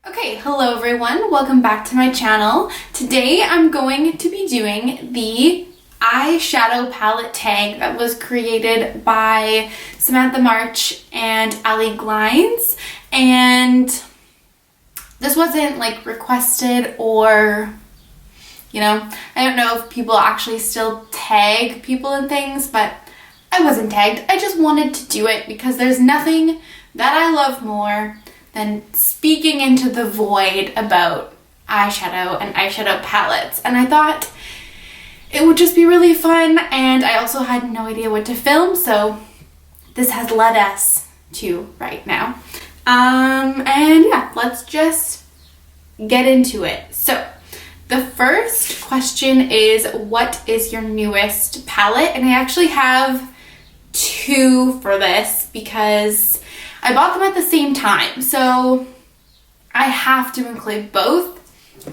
Okay, hello everyone, welcome back to my channel. Today I'm going to be doing the eyeshadow palette tag that was created by Samantha March and Ali Glines, and this wasn't like requested or, you know, I don't know if people actually still tag people and things, but I wasn't tagged. I just wanted to do it because there's nothing that I love more than speaking into the void about eyeshadow and eyeshadow palettes, and I thought it would just be really fun, and I also had no idea what to film, so this has led us to right now. And yeah, let's just get into it. So the first question is, what is your newest palette? And I actually have two for this because I bought them at the same time, so I have to include both,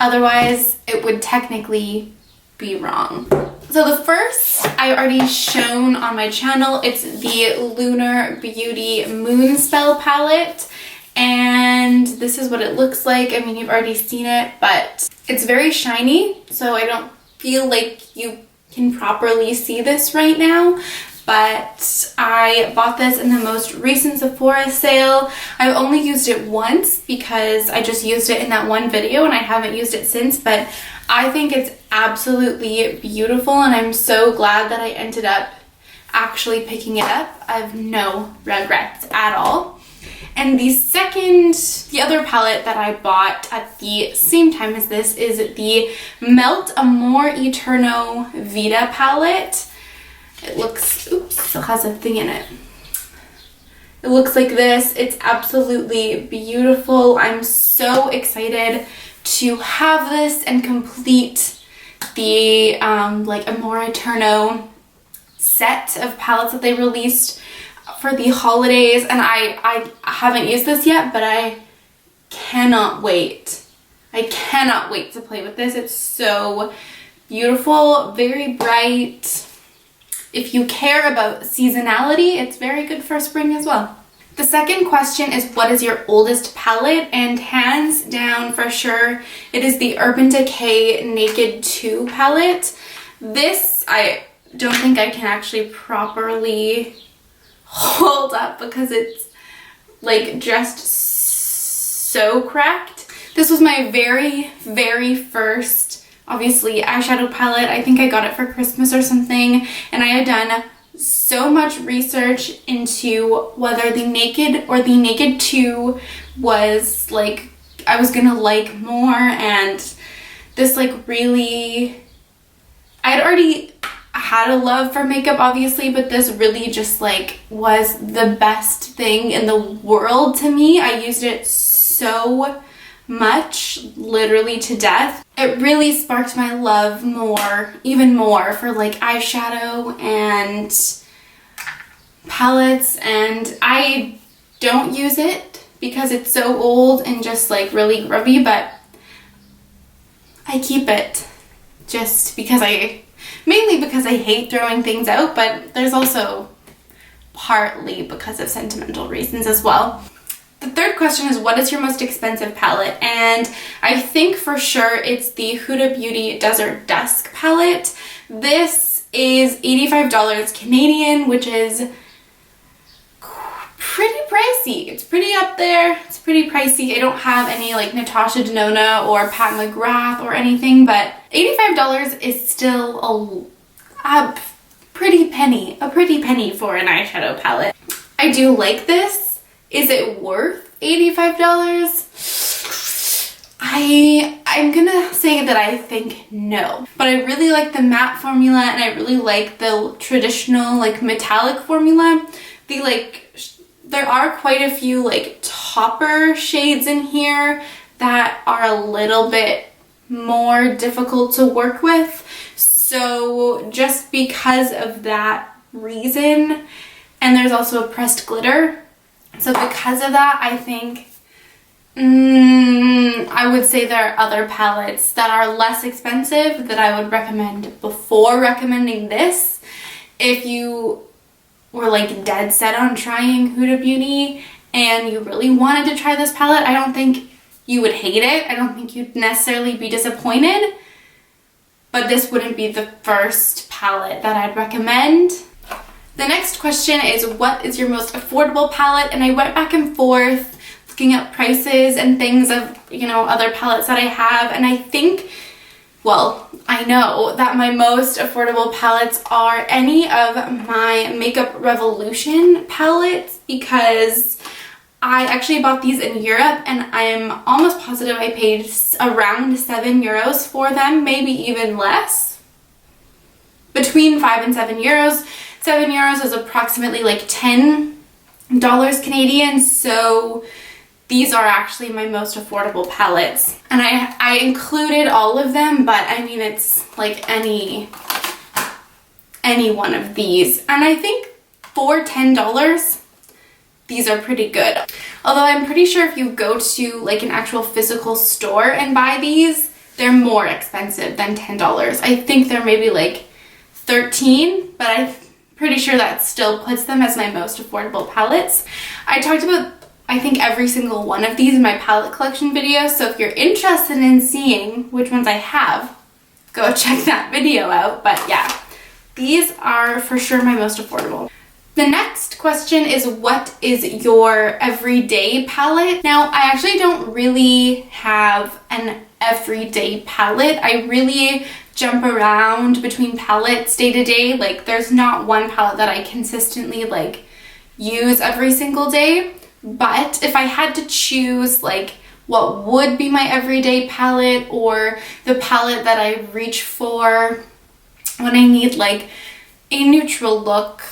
otherwise it would technically be wrong. So the first I already shown on my channel. It's the Lunar Beauty Moonspell palette, and this is what it looks like. I mean, you've already seen it, but it's very shiny, so I don't feel like you can properly see this right now. But I bought this in the most recent Sephora sale. I've only used it once because I just used it in that one video and I haven't used it since, but I think it's absolutely beautiful and I'm so glad that I ended up actually picking it up. I have no regrets at all. And the other palette that I bought at the same time as this is the Melt Amor Eterno Vita palette. It looks, oops, still has a thing in it. It looks like this. It's absolutely beautiful. I'm so excited to have this and complete the like Amor Eterno set of palettes that they released for the holidays. And I haven't used this yet, but I cannot wait. I cannot wait to play with this. It's so beautiful, very bright. If you care about seasonality, it's very good for spring as well. The second question is, what is your oldest palette? And hands down for sure, it is the Urban Decay Naked 2 palette. This, I don't think I can actually properly hold up because it's like just so cracked. This was my very first, obviously, eyeshadow palette. I think I got it for Christmas or something, and I had done so much research into whether the Naked or the Naked 2 was like, I was gonna like more, and this like really, I'd already had a love for makeup obviously, but this really just like was the best thing in the world to me. I used it so much, literally to death. It really sparked my love even more for like eyeshadow and palettes, and I don't use it because it's so old and just like really grubby, but I keep it just because mainly because I hate throwing things out, but there's also partly because of sentimental reasons as well. The third question is, what is your most expensive palette? And I think for sure it's the Huda Beauty Desert Dusk palette. This is $85 Canadian, which is pretty pricey. It's pretty up there. It's pretty pricey. I don't have any like Natasha Denona or Pat McGrath or anything, but $85 is still a pretty penny for an eyeshadow palette. I do like this. Is it worth $85? I'm gonna say that I think no. But I really like the matte formula, and I really like the traditional like metallic formula. There are quite a few like topper shades in here that are a little bit more difficult to work with. So just because of that reason, and there's also a pressed glitter. So because of that, I think I would say there are other palettes that are less expensive that I would recommend before recommending this. If you were like dead set on trying Huda Beauty and you really wanted to try this palette, I don't think you would hate it. I don't think you'd necessarily be disappointed, but this wouldn't be the first palette that I'd recommend. The next question is, what is your most affordable palette? And I went back and forth looking up prices and things of, you know, other palettes that I have, and I think, well, I know that my most affordable palettes are any of my Makeup Revolution palettes, because I actually bought these in Europe and I'm almost positive I paid around €7 for them, maybe even less. Between 5 and €7. €7 is approximately like $10 Canadian, so these are actually my most affordable palettes. And I included all of them, but I mean, it's like any one of these. And I think for $10, these are pretty good. Although I'm pretty sure if you go to like an actual physical store and buy these, they're more expensive than $10. I think they're maybe like $13, but I'm pretty sure that still puts them as my most affordable palettes. I talked about, I think, every single one of these in my palette collection video, so if you're interested in seeing which ones I have, go check that video out. But yeah, these are for sure my most affordable. The next question is, what is your everyday palette? Now, I actually don't really have an everyday palette. I really jump around between palettes day to day. Like, there's not one palette that I consistently like use every single day. But if I had to choose like what would be my everyday palette, or the palette that I reach for when I need like a neutral look,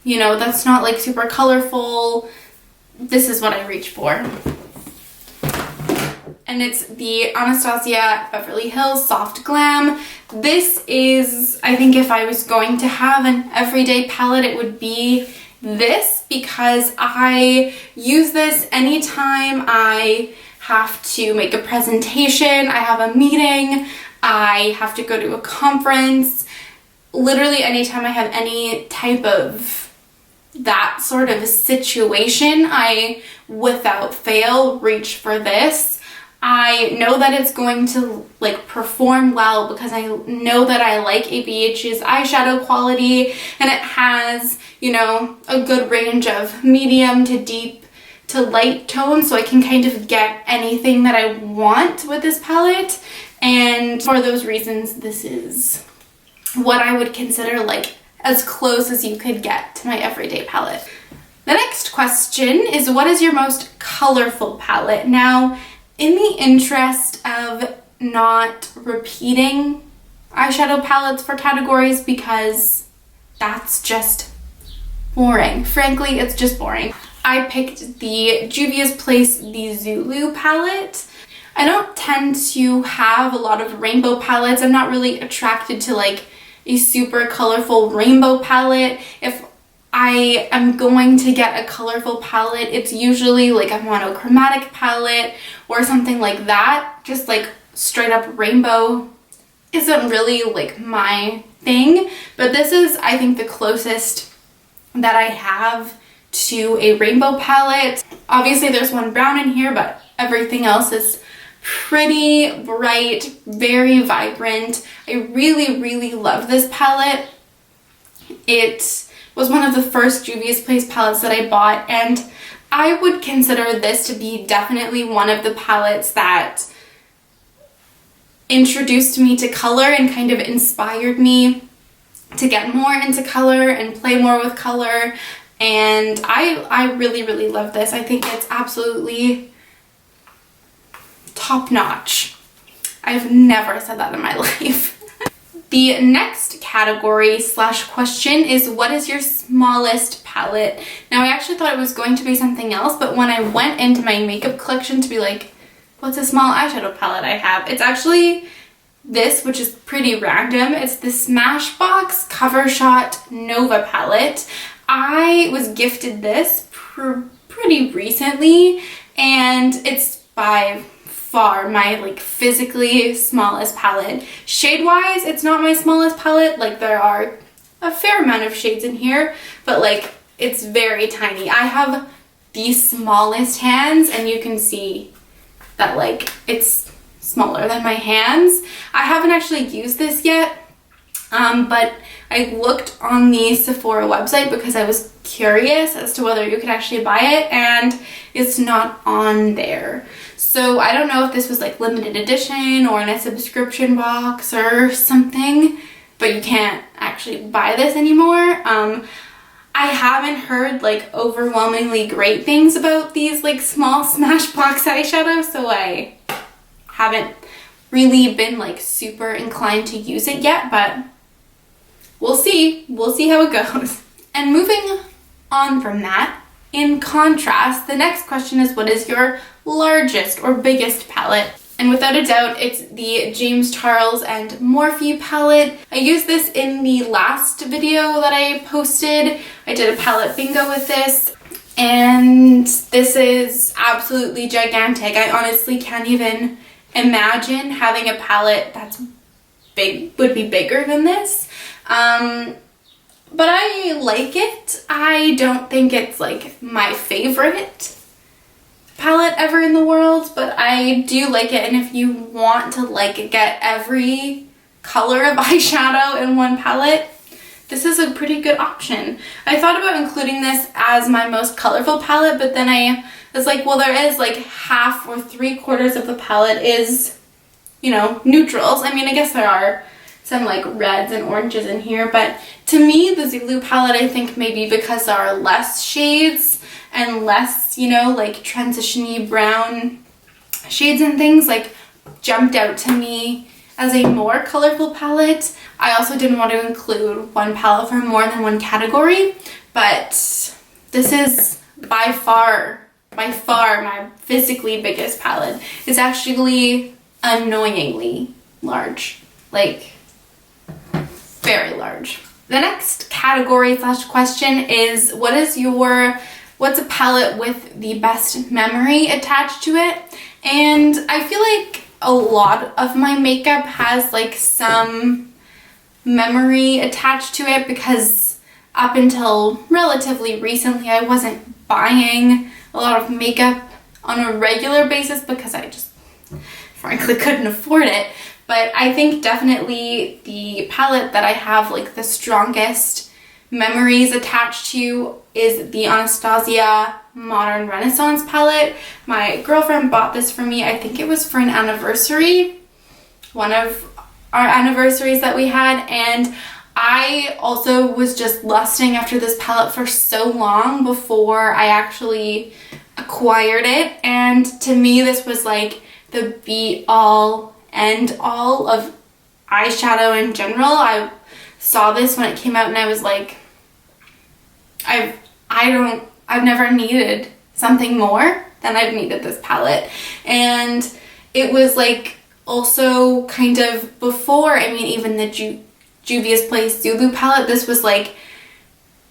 you know, that's not like super colorful, this is what I reach for. And it's the Anastasia Beverly Hills Soft Glam. This is, I think if I was going to have an everyday palette, it would be this, because I use this anytime I have to make a presentation, I have a meeting, I have to go to a conference. Literally anytime I have any type of that sort of situation, I without fail reach for this. I know that it's going to like perform well because I know that I like ABH's eyeshadow quality, and it has, you know, a good range of medium to deep to light tones, so I can kind of get anything that I want with this palette. And for those reasons, this is what I would consider like as close as you could get to my everyday palette. The next question is, what is your most colorful palette? Now, in the interest of not repeating eyeshadow palettes for categories, because that's just boring. Frankly, it's just boring. I picked the Juvia's Place, the Zulu palette. I don't tend to have a lot of rainbow palettes. I'm not really attracted to like a super colorful rainbow palette. If I am going to get a colorful palette, it's usually like a monochromatic palette or something like that. Just like straight up rainbow isn't really like my thing, but this is, I think, the closest that I have to a rainbow palette. Obviously there's one brown in here, but everything else is pretty bright, very vibrant. I really love this palette. It was one of the first Juvia's Place palettes that I bought, and I would consider this to be definitely one of the palettes that introduced me to color and kind of inspired me to get more into color and play more with color. And I really love this. I think it's absolutely top-notch. I've never said that in my life. The next category slash question is, what is your smallest palette? Now, I actually thought it was going to be something else, but when I went into my makeup collection to be like, what's a small eyeshadow palette I have? It's actually this, which is pretty random. It's the Smashbox Cover Shot Nova palette. I was gifted this pretty recently, and it's by far my like physically smallest palette. Shade wise, it's not my smallest palette. Like, there are a fair amount of shades in here, but like it's very tiny. I have the smallest hands, and you can see that like it's smaller than my hands. I haven't actually used this yet, but I looked on the Sephora website because I was curious as to whether you could actually buy it, and it's not on there. So I don't know if this was like limited edition or in a subscription box or something, but you can't actually buy this anymore. I haven't heard like overwhelmingly great things about these like small Smashbox eyeshadows, so I haven't really been like super inclined to use it yet, but we'll see. We'll see how it goes. And moving on from that, in contrast, the next question is, what is your largest or biggest palette? And without a doubt, it's the James Charles and Morphe palette. I used this in the last video that I posted. I did a palette bingo with this, and this is absolutely gigantic. I honestly can't even imagine having a palette that's big, would be bigger than this. But I like it. I don't think it's like my favorite palette ever in the world, but I do like it. And if you want to like get every color of eyeshadow in one palette, this is a pretty good option. I thought about including this as my most colorful palette, but then I was like, well, there is like half or 3/4 of the palette is, you know, neutrals. I mean, I guess there are some like reds and oranges in here, but to me, the Zulu palette, I think maybe because there are less shades and less, you know, like transition-y brown shades and things, like jumped out to me as a more colorful palette. I also didn't want to include one palette for more than one category, but this is by far my physically biggest palette. It's actually annoyingly large, like very large. The next category / question is, what's a palette with the best memory attached to it? And I feel like a lot of my makeup has like some memory attached to it, because up until relatively recently I wasn't buying a lot of makeup on a regular basis because I just frankly couldn't afford it. But I think definitely the palette that I have like the strongest memories attached to is the Anastasia Modern Renaissance palette. My girlfriend bought this for me. I think it was for an anniversary, one of our anniversaries that we had, and I also was just lusting after this palette for so long before I actually acquired it, and to me this was like the be-all end all of eyeshadow in general. I saw this when it came out and I was like, I've never needed something more than I've needed this palette. And it was like also kind of before, I mean, even the Juvia's Place Zulu palette, this was like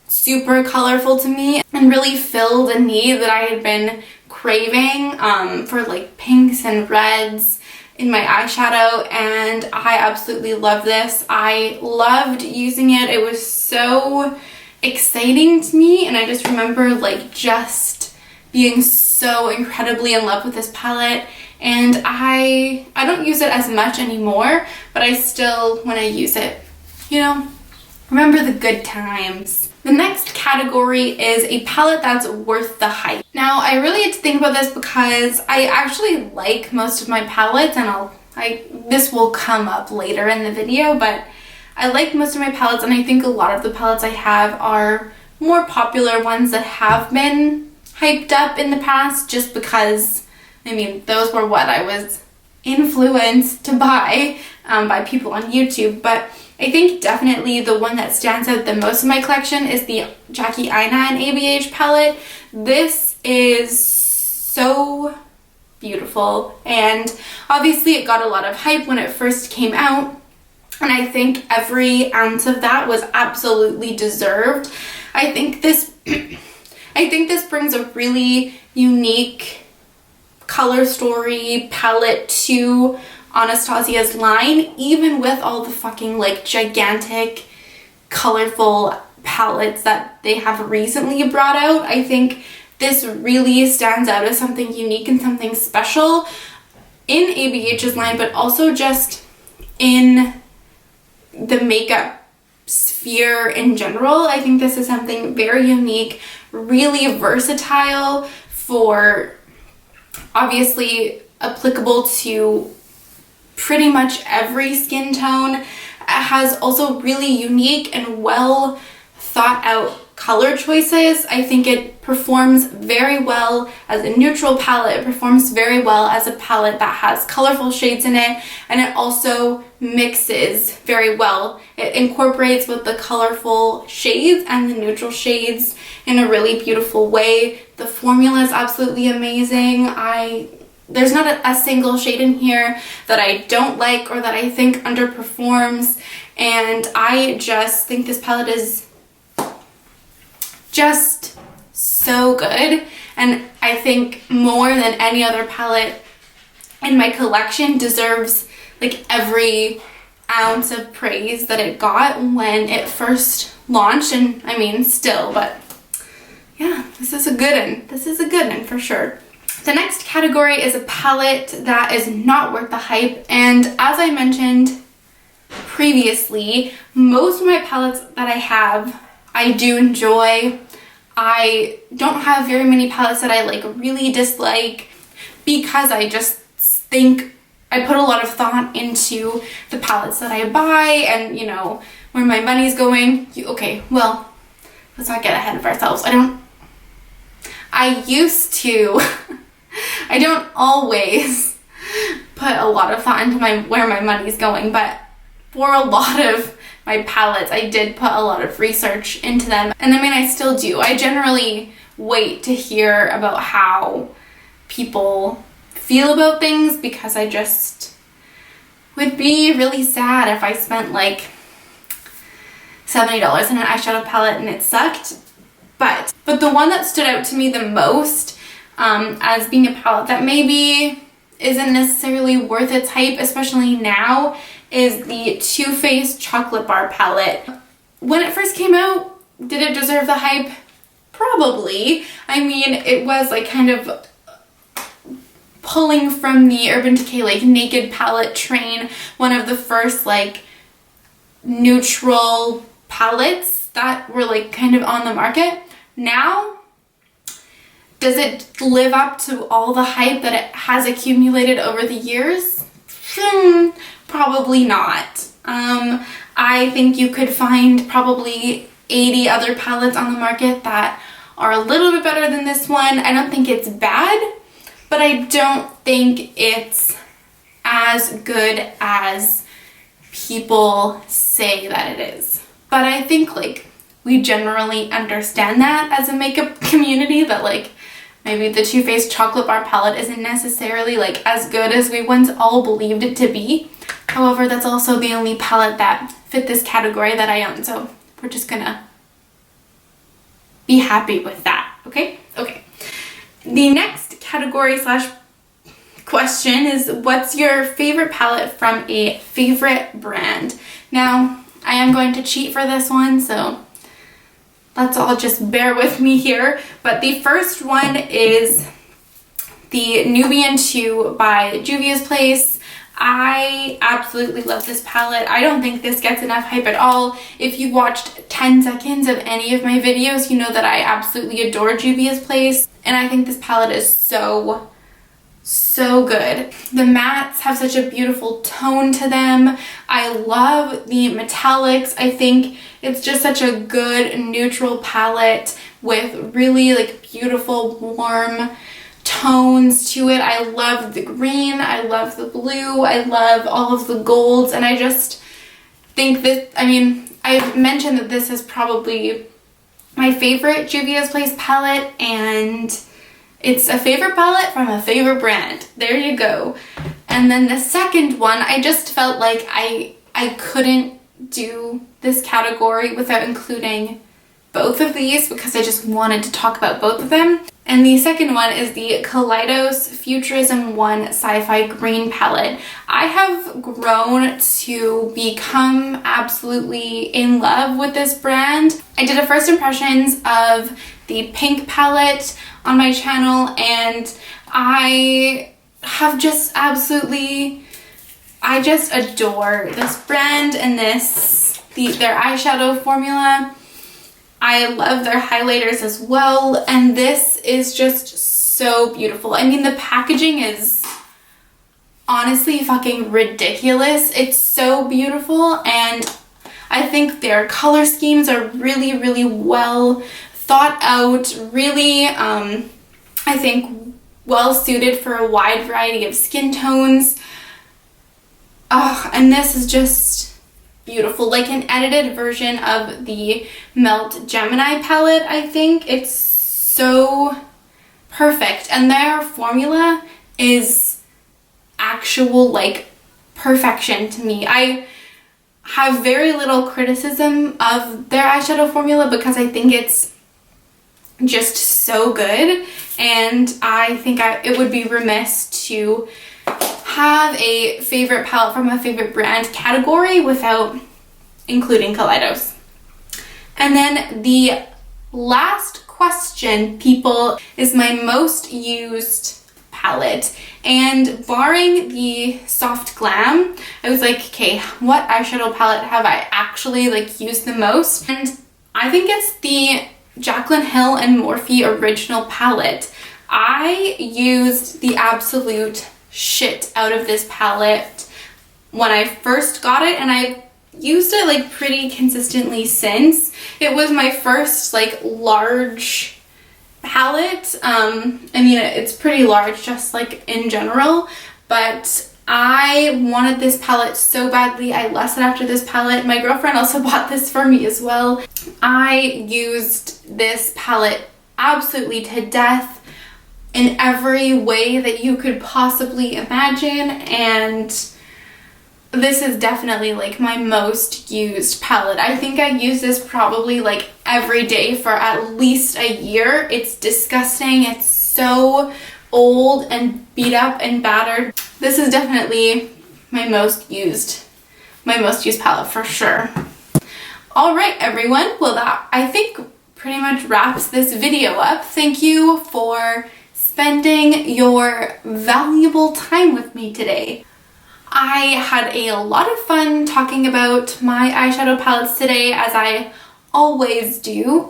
super colorful to me and really filled a need that I had been craving for like pinks and reds in my eyeshadow, and I absolutely love this. I loved using it. It was so exciting to me, and I just remember like just being so incredibly in love with this palette. And I don't use it as much anymore, but I still, when I use it, you know, remember the good times. The next category is a palette that's worth the hype. Now, I really had to think about this because I actually like most of my palettes, and this will come up later in the video, but I like most of my palettes, and I think a lot of the palettes I have are more popular ones that have been hyped up in the past, just because, I mean, those were what I was influenced to buy by people on YouTube. But I think definitely the one that stands out the most in my collection is the Jackie Aina and ABH palette. This is so beautiful, and obviously it got a lot of hype when it first came out, and I think every ounce of that was absolutely deserved. I think this brings a really unique color story palette to Anastasia's line, even with all the fucking like gigantic colorful palettes that they have recently brought out. I think this really stands out as something unique and something special. in ABH's line, but also just in the makeup sphere in general. I think this is something very unique, really versatile, for obviously applicable to pretty much every skin tone. It has also really unique and well thought out color choices. I think it performs very well as a neutral palette. It performs very well as a palette that has colorful shades in it, and it also mixes very well. It incorporates both the colorful shades and the neutral shades in a really beautiful way. The formula is absolutely amazing. There's not a single shade in here that I don't like or that I think underperforms, and I just think this palette is just so good, and I think more than any other palette in my collection deserves like every ounce of praise that it got when it first launched, and I mean still, but yeah, this is a good one. This is a good one for sure. The next category is a palette that is not worth the hype, and as I mentioned previously, most of my palettes that I have I do enjoy. I don't have very many palettes that I like really dislike, because I just think I put a lot of thought into the palettes that I buy and, you know, where my money's going. Okay, well, let's not get ahead of ourselves. I used to, I don't always put a lot of thought into where my money's going, but for a lot of my palettes, I did put a lot of research into them, and I mean, I still do. I generally wait to hear about how people feel about things, because I just would be really sad if I spent like $70 on an eyeshadow palette and it sucked. But the one that stood out to me the most as being a palette that maybe isn't necessarily worth its hype, especially now, is the Too Faced Chocolate Bar palette. When it first came out, did it deserve the hype? Probably. I mean, it was like kind of pulling from the Urban Decay like Naked palette train, one of the first like neutral palettes that were like kind of on the market. Now, does it live up to all the hype that it has accumulated over the years? Probably not. I think you could find probably 80 other palettes on the market that are a little bit better than this one. I don't think it's bad, but I don't think it's as good as people say that it is. But I think like we generally understand that as a makeup community, that like maybe the Too Faced Chocolate Bar palette isn't necessarily like as good as we once all believed it to be. However, that's also the only palette that fit this category that I own, so we're just gonna be happy with that, okay? Okay. The next category slash question is, what's your favorite palette from a favorite brand? Now, I am going to cheat for this one, so let's all just bear with me here. But the first one is the Nubian 2 by Juvia's Place. I absolutely love this palette. I don't think this gets enough hype at all. If you watched 10 seconds of any of my videos, you know that I absolutely adore Juvia's Place, and I think this palette is so good. The mattes have such a beautiful tone to them. I love the metallics. I think it's just such a good neutral palette with really like beautiful warm tones to it. I love the green, I love the blue, I love all of the golds, and I just think that, I mean, I've mentioned that this is probably my favorite Juvia's Place palette, and it's a favorite palette from a favorite brand. There you go. And then the second one, I just felt like I couldn't do this category without including both of these, because I just wanted to talk about both of them. And the second one is the Kaleidos Futurism 1 Sci-Fi Green palette. I have grown to become absolutely in love with this brand. I did a first impressions of the pink palette on my channel, and I have just absolutely, I just adore this brand and their eyeshadow formula. I love their highlighters as well, and this is just so beautiful. I mean, the packaging is honestly fucking ridiculous. It's so beautiful, and I think their color schemes are really, really well thought out, really, I think well suited for a wide variety of skin tones. Oh, and this is just beautiful, like an edited version of the Melt Gemini palette, I think. It's so perfect, and their formula is actual like perfection to me. I have very little criticism of their eyeshadow formula because I think it's just so good, and I think it would be remiss to have a favorite palette from a favorite brand category without including Kaleidos. And then the last question, people, is my most used palette, and barring the Soft Glam, I was like, okay, what eyeshadow palette have I actually like used the most? And I think it's the Jaclyn Hill and Morphe original palette. I used the absolute shit out of this palette when I first got it, and I've used it like pretty consistently since. It was my first like large palette. I mean, it's pretty large just like in general, but I wanted this palette so badly. I lusted after this palette. My girlfriend also bought this for me as well. I used this palette absolutely to death in every way that you could possibly imagine, and this is definitely like my most used palette. I think I use this probably like every day for at least a year. It's disgusting. It's so old and beat up and battered. This is definitely my most used palette for sure. All right, everyone. Well, that I think pretty much wraps this video up. Thank you for spending your valuable time with me today. I had a lot of fun talking about my eyeshadow palettes today, as I always do.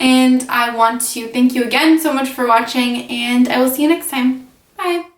And I want to thank you again so much for watching, and I will see you next time. Bye!